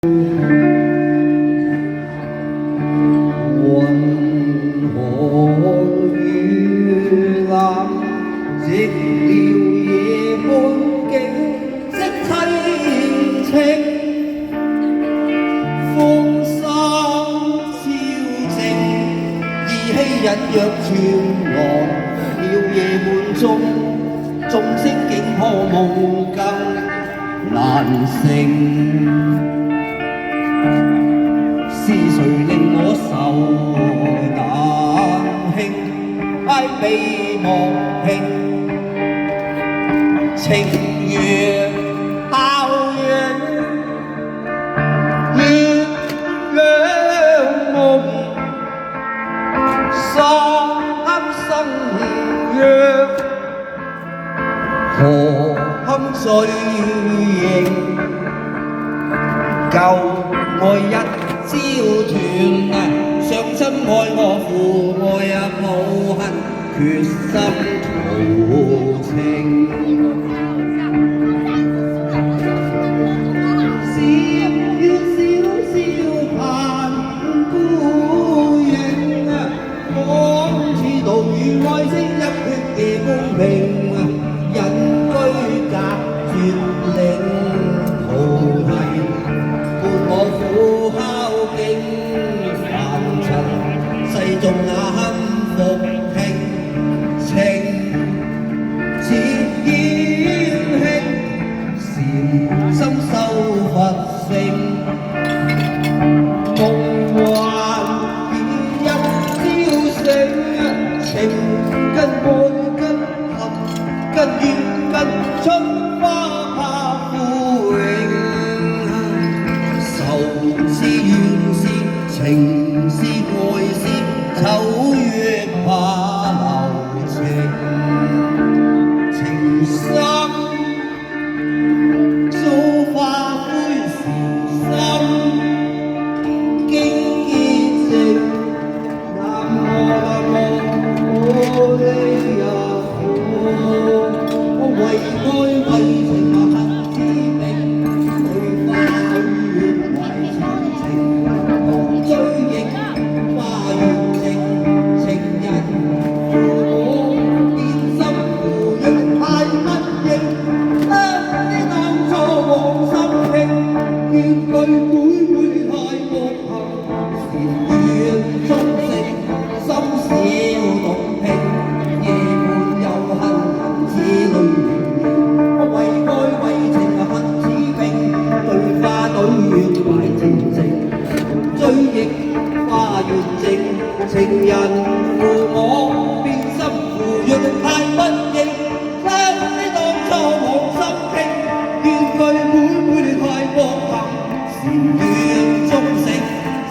雲河雨冷，寂寥夜半徑，惜凄清。風沙超靜，意氣隱約傳來，了夜半中，眾星竟可夢更難成。是誰令我受難興？哀悲莫興，情緣校園月亮夢，三生約，何堪追認？舊愛一朝斷，相親愛我父愛抱恨，決心圖情。小月小小盼孤影，仿似道與愛情一血嘅公平，隱居隔絕領土係。我苦孝敬凡塵，世眾也堪復聽情似煙興，禪心修佛性，夢幻變一朝醒，情根愛根恨，根怨根春花怕枯榮。是緣是情是愛是醜越怕留情，情深造化灰時心，經結情南無我呢呀我為愛為情恨之名，對花對月懷情。追憶花緣情，情人父母變心父養太不應，將你當作往心傾，怨句每太薄幸，禪院中性，心少動聽，夜半又恨人似淚盈盈，我為愛為情恨似冰，對花對月懷情情。追憶花緣靜，情人父我變心父養太不應，將你當初往心傾，怨句每太薄幸，禪院中性，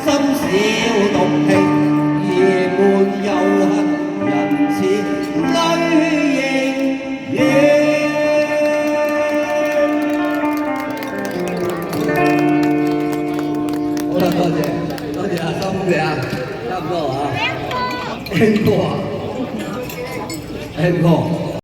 心少動聽，夜半又恨人似淚盈盈。好啦，多謝。多謝阿心嘅啊，差唔多啊。Encore 啊，Encore。